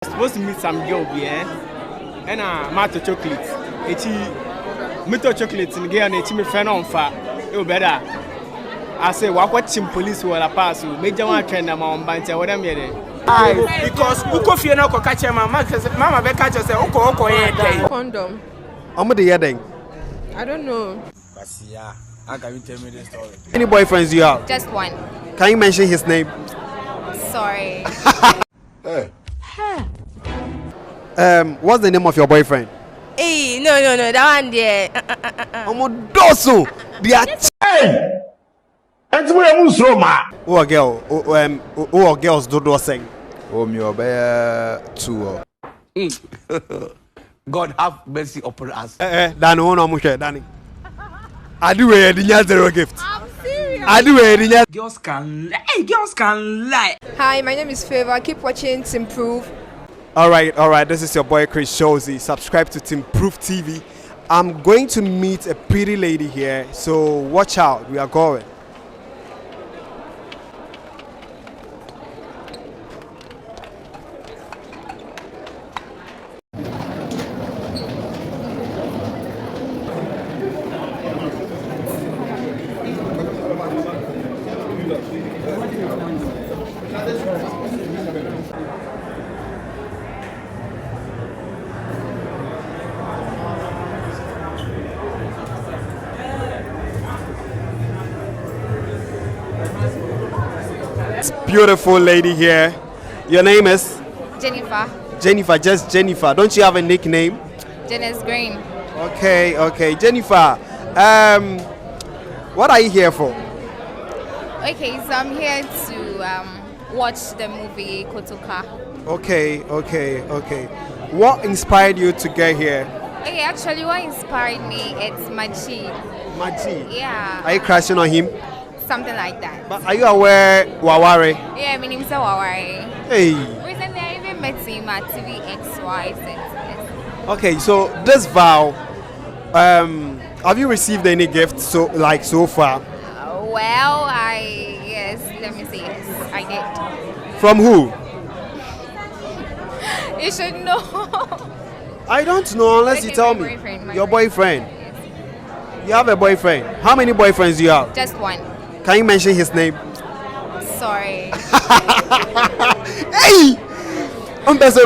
Supposed to meet some girl here, and matter chocolate. It's meto chocolate and girl, and it's me friend on fire. You better. I say, what watching police will pass you. Major one train them on banter. What I'm here. Because Uko Fiona ko catch mama be catch say Oko head. Condom. I'm the heading. I don't know. Basia, how can you tell me the story? Any boyfriends you have? Just one. Can you mention his name? Sorry. Hey. What's the name of your boyfriend? Hey, no, that one there. Dosu. They are Hey! And we are Musroma. who a girl? Who are girls do sing? Oh, me obey two. God have mercy upon us. Danny, one of them, Danny. I do wear the zero gift. I'm serious. I do wear the Girls can lie. Hey, girls can lie. Hi, my name is Favor. Keep watching to improve. All right. This is your boy Chris Shozy. Subscribe to Timprove TV. I'm going to meet a pretty lady here, so watch out. We are going. Beautiful lady here. Your name is Jennifer. Jennifer. Just Jennifer. Don't you have a nickname? Janice Green. Okay. Jennifer. What are you here for? Okay, so I'm here to watch the movie Kotoka. Okay. What inspired you to get here? Okay, actually, what inspired me? It's Machi. Maji. Yeah. Are you crashing on him? Something like that. But are you aware Waware? Yeah, my name's Wawari. Hey. Recently, I even met him at TVXY. Okay, so this vow, have you received any gifts so far? Well, let me see. Yes, I did. From who? You should know. I don't know unless you Okay, tell my me. boyfriend, Your boyfriend. You have a boyfriend. How many boyfriends do you have? Just one. Can you mention his name? Sorry. Hey! One, just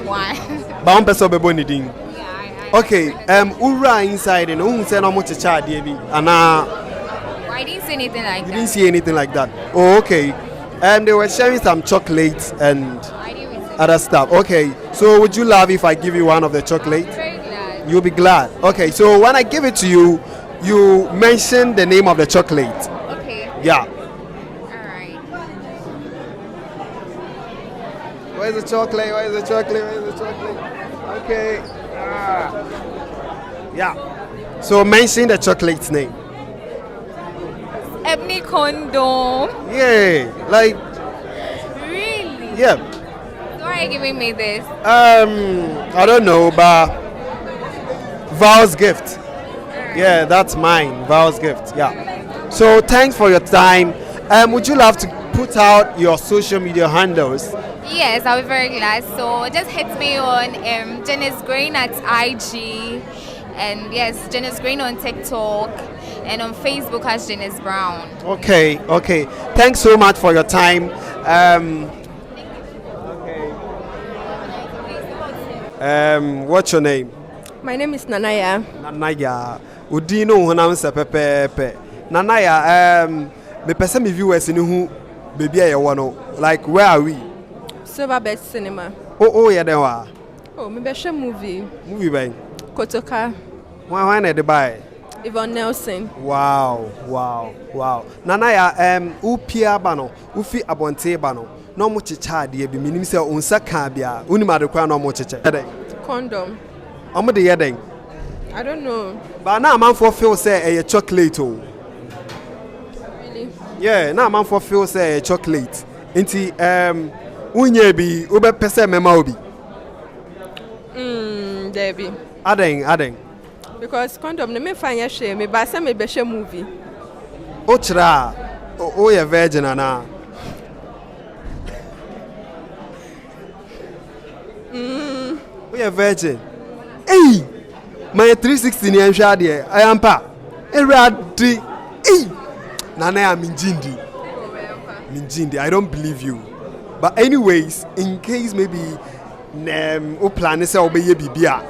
one. But one. Yeah, Okay, Ura inside and who said how much a child and I didn't see anything like you that. didn't see anything like that. Oh, okay. They were sharing some chocolates and I didn't receive. other stuff. Okay, so would you love if I give you one of the chocolates? Very glad. You'll be glad. Okay, so when I give it to you, you mention the name of the chocolate. Okay. Yeah. Alright. Where's the chocolate? Okay. Yeah. So mention the chocolate's name. Ebony condom. Yeah. Like, Really? yeah. So why are you giving me this? I don't know, but Val's gift. Yeah, that's mine. Val's gift. Yeah. So thanks for your time. Would you love to put out your social media handles? Yes, I'll be very glad. So just hit me on Janice Green at IG. And yes, Janice Green on TikTok. And on Facebook as Janice Brown. Okay. Thanks so much for your time. What's your name? My name is Nanaya. Nanaya. Udino honam se pepepe. Nanaya, me pese me viewers ni hu baby aye wono. Like where are we? Silver Best Cinema. Oh yeah then wa. Oh, me be movie. Movie ben. Kotoka. Why na dey buy? Yvonne Nelson. Wow. Nanaya, upia ba no, ufi abonte ba no. No mo chicha de bi minim se onsa ka bia. Uni ma de kwa no mo chiche. Condom. Omo de yeden. I don't know. But now man for feel say a chocolate oh. Really? Yeah, now man for feel say a chocolate. Inti unye bi ube pese mema obi. Debbie. Aden. Because condom, me find shame. Me ba say me be share movie. Ochra, oh, you virgin, Anna. We are virgin. Hey, my 360 ni answer there. I am pa. Eradi. Hey, Nana am Minjindi. I don't believe you. But anyways, in case maybe o plan say obeye bibia.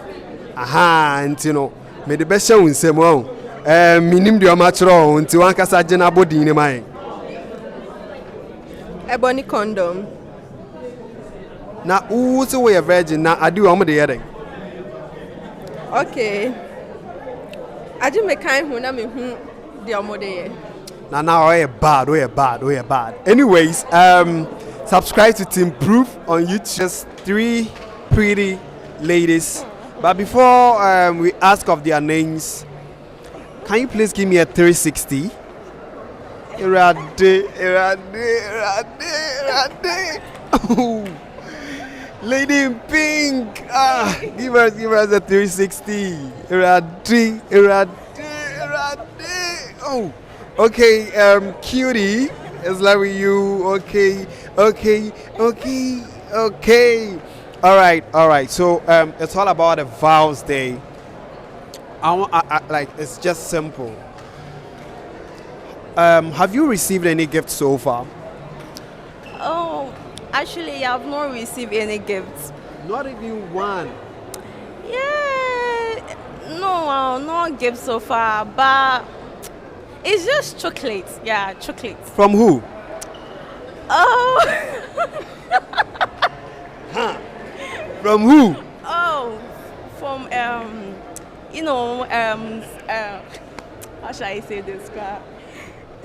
Aha, and you know, me the best show in same one. Minim de amachro unti wan kasa jena body ni mai. Ebony condom. Na who say we a virgin na adi o mo de yere. Okay. Aje me kan hu na me hu de omode ye. Now we bad. Anyways, subscribe to Team Proof on YouTube. Just 3 pretty ladies. But before we ask of their names, can you please give me a 360? Irade. Oh, lady in pink. Give us a 360. Irade. Oh. Okay, cutie, it's like with you. Okay. All right. So it's all about the vows day. I like it's just simple. Have you received any gifts so far? Oh, actually, I've not received any gifts. Not even one. Yeah, no gifts so far, but it's just chocolates. Yeah, chocolates. From who? Oh. From who? Oh, from how should I say this?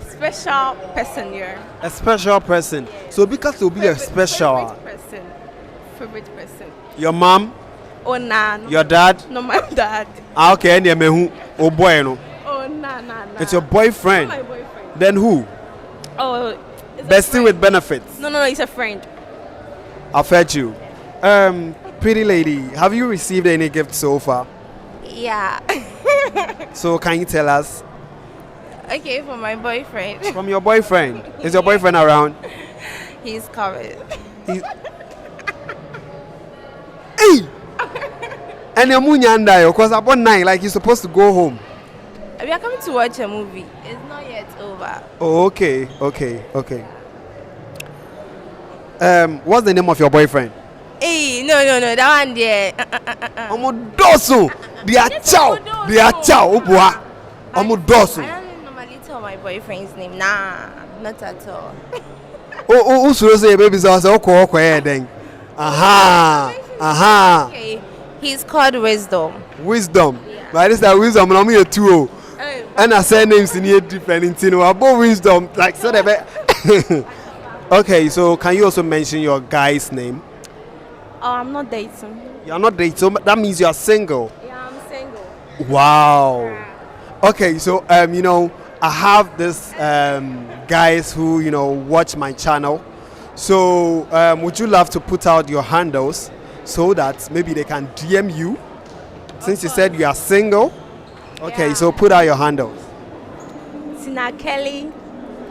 Special person here. A special person. So because you'll be a special. Favorite person. Your mom? Oh nah. Your dad? No, my dad. Okay, and who? Oh boy, no. Oh nah. It's your boyfriend. Not my boyfriend. Then who? Oh. Bestie with benefits. No, he's a friend. I'll fetch you. Pretty lady, have you received any gift so far? Yeah. So can you tell us? Okay, from my boyfriend. From your boyfriend. Is your boyfriend around? He's covered. Hey! And your munyanda, because upon 9, like you're supposed to go home. We are coming to watch a movie. It's not yet over. Oh, okay. What's the name of your boyfriend? Hey, no, that one there. Omodoso. They are chow. Oboa. Omodoso. I don't normally tell my boyfriend's name. Nah, not at all. Oh, so say baby so okay then. Aha. Okay, he's called Wisdom. Wisdom. But this that wisdom na me a 2. And I say names in here different in about wisdom like so that. Okay, so can you also mention your guy's name? Oh, I'm not dating. You're not dating, so that means you're single. Yeah, I'm single. Wow. Okay, so I have this guys who watch my channel. So would you love to put out your handles so that maybe they can DM you? Since you said you are single. Okay, so put out your handles. Tina Kelly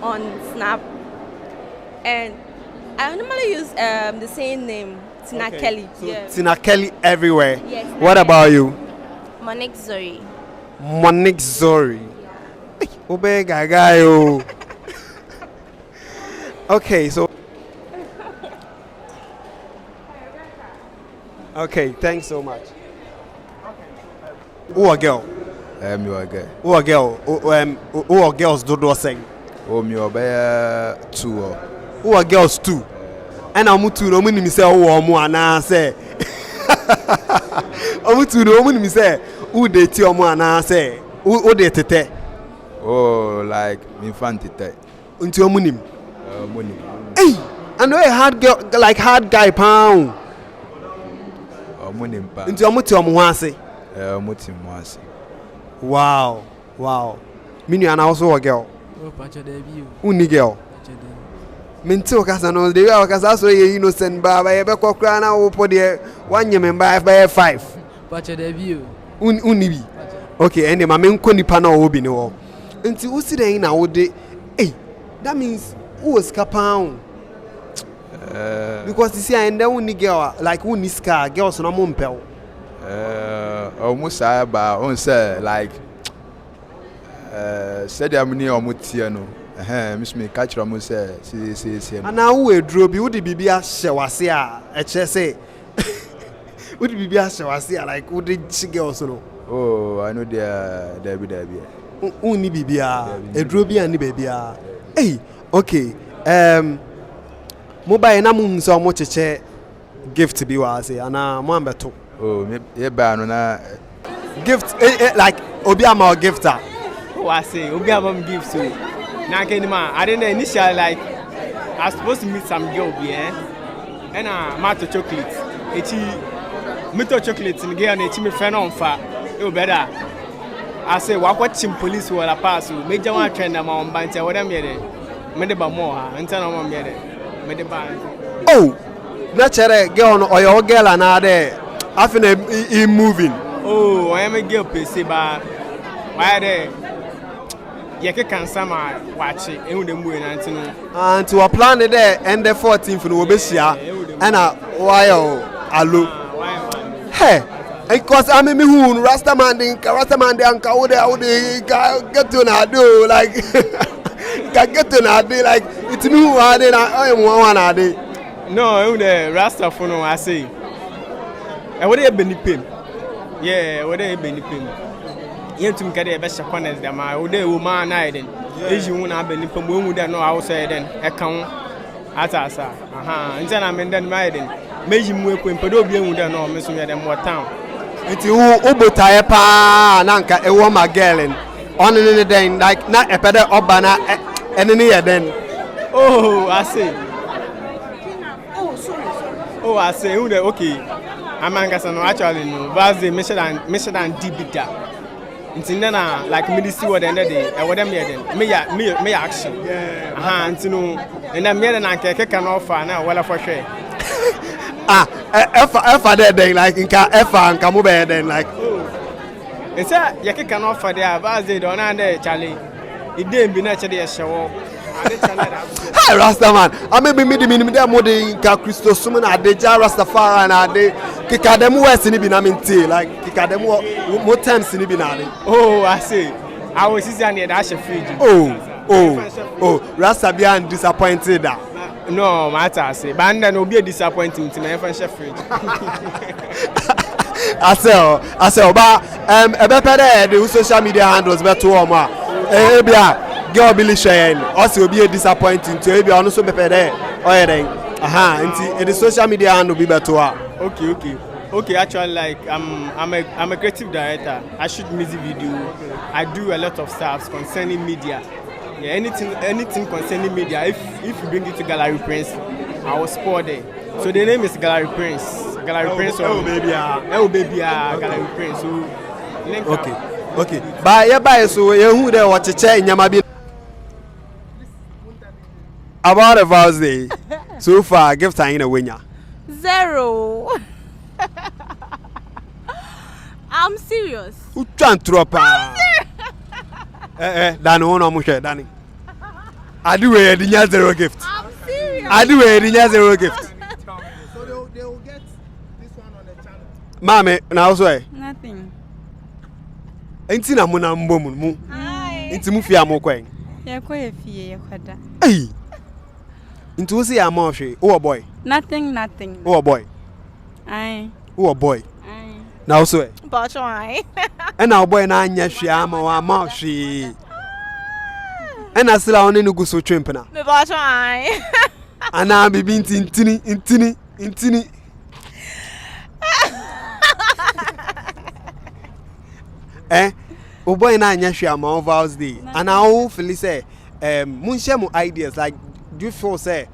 on Snap. And I normally use the same name, Tina Kelly. So Tina Kelly everywhere. Yes. What about you? Monique Zori. Obe gagayo. Okay, so. Okay, thanks so much. Who a girl? You are gay. Who a girl? Who are girls do sing? You are 2. Who are girls too? And I'm to no money, say, oh, Moana say. I'm to no money, say, who they tell Moana say, who they tete. Oh, like infantite. Until your money. Money. Hey, I know a hard girl, like hard guy pound. Money. Into your muti omuase. Muti. Wow. Minu and also a girl. Uni girl. Minto kasa no de wa kasa so ye innocent ba ba ye be kokra na wo po de one year member by 5 pacha de bi uni bi okay and ma me nko nipa na wo bi ne wo nti wo si den na wo de that means who was kapan because you see and then uni girl like uni scar girls no mo mpel almost ba on say like said I'm near omutie no miss me catch am say see ana wo eduro bi wo di bibia hyewase a eche say wo di bibia hyewase a like wo di chige so oh I know there be unni bibia eduro bi ani bibia hey okay mobile na mu nso mo cheche gift bi wa say ana mo ambeto oh me ye ba no na gift like obi ama gifter I say obi am give so na can ma I didn't initially like I was supposed to meet some girl be and mato chocolate echi meto chocolate in girl na echi me friend on fa e better I say wa kwa chim police wala pass me je wan trend ma on ban te wo dem ye de me de ba mo ha nta na mo me de me de ba oh na chere girl no oyo girl na de afina in moving oh I am a girl pese ba why de yeke kansama wachi ehu de mbuwe na ntinu and to plan there end the 14th no obesia na why allo hey because I mean who Rastaman de anka wo de get to na do like can get to na do like it me who are dey na I am one na dey no ehu de Rasta for no I say e wo de benipem yeah wo de benipem yentum kade e be corners dem a wo de wo ma na eden eji hu na benipem wo hu de no a wo say den e kan atasa aha nje na me den ma eden meji mu ekwempe do obi hu de no me so me dem wo town iti wo botae pa na nka e wo ma girl on ne den like na e pede oba na ene ne ye den oh I say oh I say who the okay amanga no actually no vals the mission and dibida ntinna na like me see what end dey e what dem here den me action yeah aha ntino na me dey na keke kan offer na wala for hwe efa there like nka efa nka mo be then like it's a yeke kan offer there vals dey don na dey chale ide mbi na che dey hyewo hi Rastaman I maybe me dem mo dey nka Christo sumo na adeja Rastafari na ade kika dem west ni bi na minti like kika dem mo times ni bi na ade oh I say I was see an that fridge oh Rasta be and disappointed that no matter say banda no be disappointment na e fan fridge I say ba e be pede the social media handles be to o ma e bia girl Billy Shane also will be a disappointing to be honest with there aha the social media handle be better okay actually like I'm a creative director. I shoot music video, I do a lot of stuff concerning media, yeah, anything concerning media. If you bring it to Gallery Prince I will sport there. So the name is Gallery Prince Prince baby Gallery Prince so okay but so who there what cheche nyama bi about the vals day so far gift in a winner 0 I'm serious who trying to pa dan no mo hwe dan I do we the 0 gift I'm serious I do we the 0 gift so they will get this one on the channel mama na also nothing enti na mo na mbom mu enti mu fia mo kwen ye kwa ye fie ye kwada eh enti wo se ya ma hwe wo boy nothing wo boy ai wo boy na also but why and now boy na anya hwe ama wa ma hwe and asila on ni guso twempena me but why ana bibi intini o boy na anya hwe ama vals day and I will feel say mun share mo ideas like do you feel say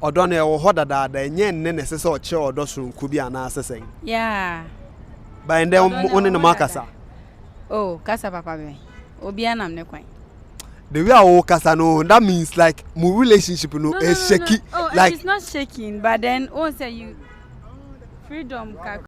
odo na e wo hodada da enye nne na sese o che odo so nku bi ana asesen yeah by and then one no makasa oh kasa papa be obi anam ne kwan the way I kasa no that means like my relationship no is shaky oh, like it's not shaking but then oh say you freedom